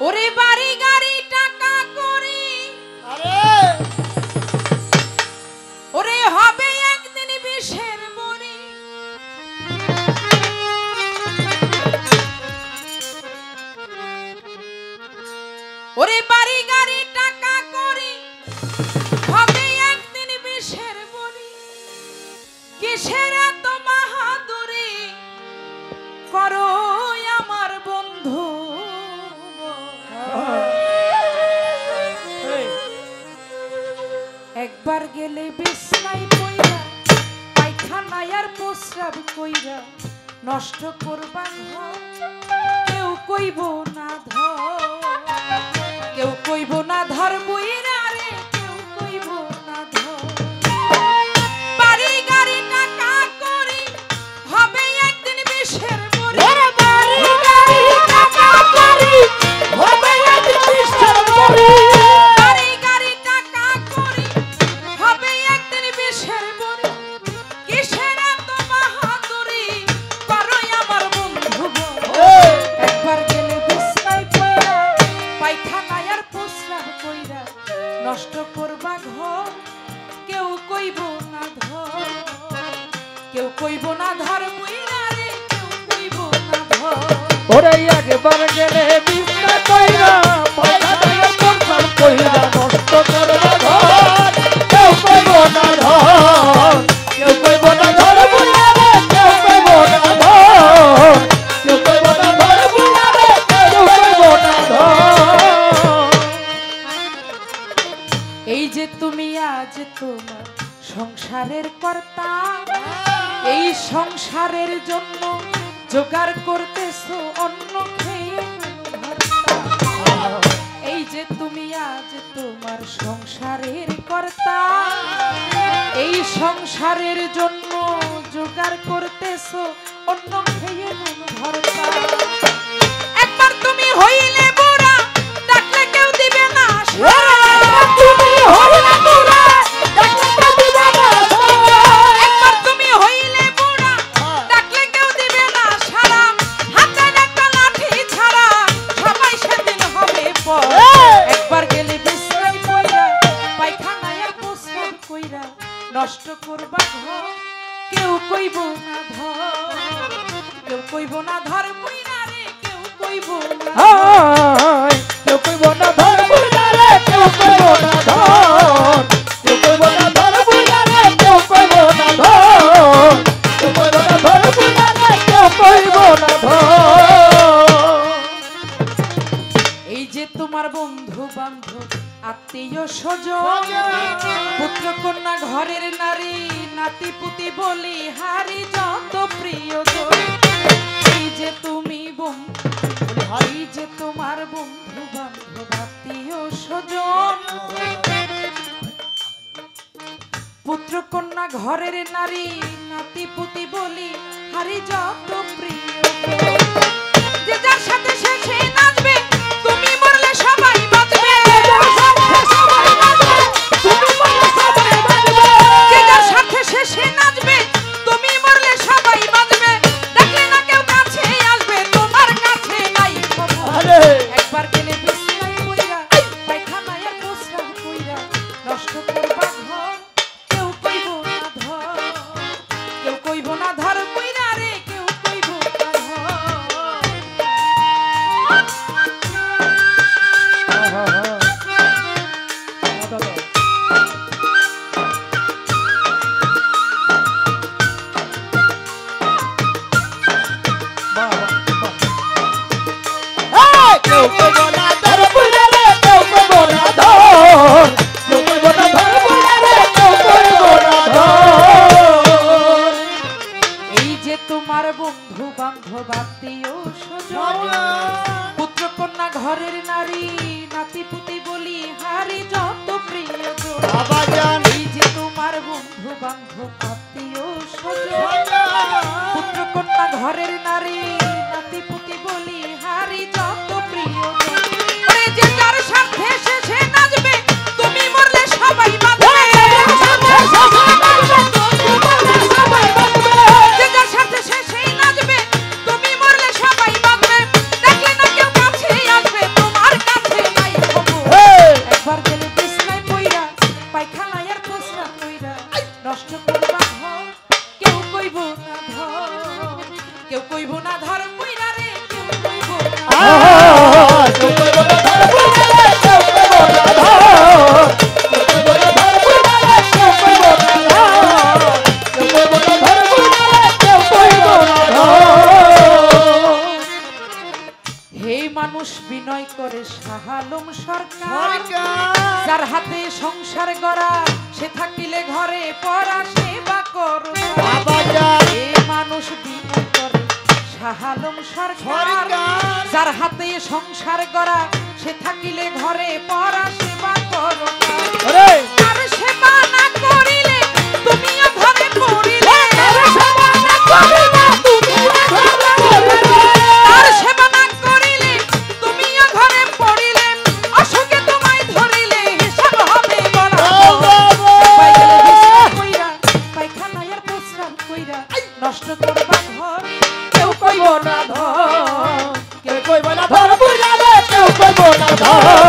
ওরে বাড়ি গাড়ি টাকা করি ওরে হবে একদিন বিষের বড়ি ওরে বাড়ি গাড়ি টাকা করি হবে একদিন বিষের বড়ি কিসের এত বাহাদুরি করো আমার বন্ধু একবার গেলে বিছনায় পইরা পায়খানায় আর প্রস্রাব কইরা নষ্ট করবা ঘর কেউ কইব না ধর কেউ কইব না ধর বইরা রে কেউ কইব না ধর বাড়ি গাড়ি টাকা করি হবে একদিন বিষের বড়ি বাড়ি গাড়ি টাকা করি হবে একদিন বিষের বড়ি বাড়ি গাড়ি টাকা করি হবে একদিন বিষের বড়ি কিসের এত বাহাদুরি করো আমার বন্ধু একবার গেলে বিছনায় পইরা পায়খানায় আর প্রস্রাব কইরা নষ্ট করবা ঘর কেউ কইব না ধর কেউ কইব না ধর বইরা রে কেউ কইব না ধর ওরে একবার গেলে বিছনা কইরা পায়খানায় প্রস্রাব কইরা নষ্ট করবা ঘর কেউ কইব না ধর কেউ কইব না ধর বুইরা রে কেউ কইব না ধর কেউ কইব না ধর বুইরা রে কেউ কইব না ধর এই যে তুমি আজ তোমার সংসারের কর্তা এই সংসারের জন্য জোগাড় করতেছো অন্ন খেয়ে ভর্তা এই যে তুমি আজ তোমার সংসারের কর্তা এই সংসারের জন্য জোগাড় করতেছো অন্ন খেয়ে ভর্তা একবার তুমি হইলে বুড়া ডাকলে কেউ দিবে না তুমি হইলে বুড়া ডাকলে কেউ দিবে না একবার তুমি হইলে বুড়া ডাকলে কেউ দিবে না সারা হাতে একটা লাঠি ছাড়া সবাই সেদিন হবে পর একবার গেলে বিছনায় পইরা পায়খানায় আর প্রস্রাব কইরা নষ্ট করবা ঘর কেউ কইব না ধর কেউ কইব না ধর বইরা রে কেউ কইব না হায় কেউ কইব না ধর বুইরা রে কেউ কইব না ধর কেউ কইব না ধর বুইরা রে কেউ কইব না ধর কেউ কইব না ধর বুইরা রে কেউ কইব না ধর এই যে তোমার বন্ধু বান্ধব আত্মীয় স্বজন পুত্র কন্যা ঘরের নারী নাতি পুতি বলি হারি যত প্রিয়জন এই যে তুমি বন্ধু এই যে তোমার বন্ধু বান্ধব আত্মীয় স্বজন পুত্র কন্যা ঘরের নারী নাতি পুতি বলি হারি যত প্রিয়জন যে যার সাথে সে নাচবে তুমি মরলে সবাই বাঁচবে যে যার সাথে সে নাচবে তুমি মরলে সবাই বাঁচবে দেখলে না কেউ কাছে আসবে তোমার কাছে নাই খবর একবার গেলে বিছনায় পইরা পায়খানায় আর প্রস্রাব কইরা নষ্ট করবা ঘর কেউ কইব না ধর কেউ কইব না ধর বইরা রে কেউ কইব না ধর কেউ কইব না ধর বুইরা রে কেউ কইব না ধর কেউ কইব না ধর বুইরা রে কেউ কইব না ধর এই যে তোমার বন্ধু বান্ধব আত্মীয় স্বজন পুত্র কন্যা ঘরের নারী নাতি পুতি বলি হারি যত প্রিয়জন আবাজান এই যে তোমার বন্ধু বান্ধব আত্মীয় স্বজন পুত্র কন্যা ঘরের নারী নাতি পুতি বলি হারি যত প্রিয়জন ওরে যে যার সাথে সে নাচবে তুমি মরলে সবাই বাঁচবে যে যার সাথে সে নাচবে তুমি মরলে সবাই বাঁচবে দেখলে না কেউ কাছে আসবে তোমার বিনয় করে শাহালম সরকার সরকার যার হাতে সংসার গড়া সে থাকিলে ঘরে পড়া সেবা করো বাবা যান এ মানুষ বিনয় করে শাহালম সরকার সরকার যার হাতে সংসার গড়া সে থাকিলে ঘরে পড়া সেবা করো আরে আর সেবা না করিলে তুমিও ঘরে পড়িলে আর সেবা না করিলে আর সেবা না করিলে তুমিও ঘরে পড়িলে অসুখে তোমায় ধরিলে হিসাব হবে বলা কইরা পায়খানায় আর প্রস্রাব কইরা নষ্ট করবা ঘর কেউ কইব না ধর কেউ কইব না ধর বুঝাবে কেউ কইব না ধর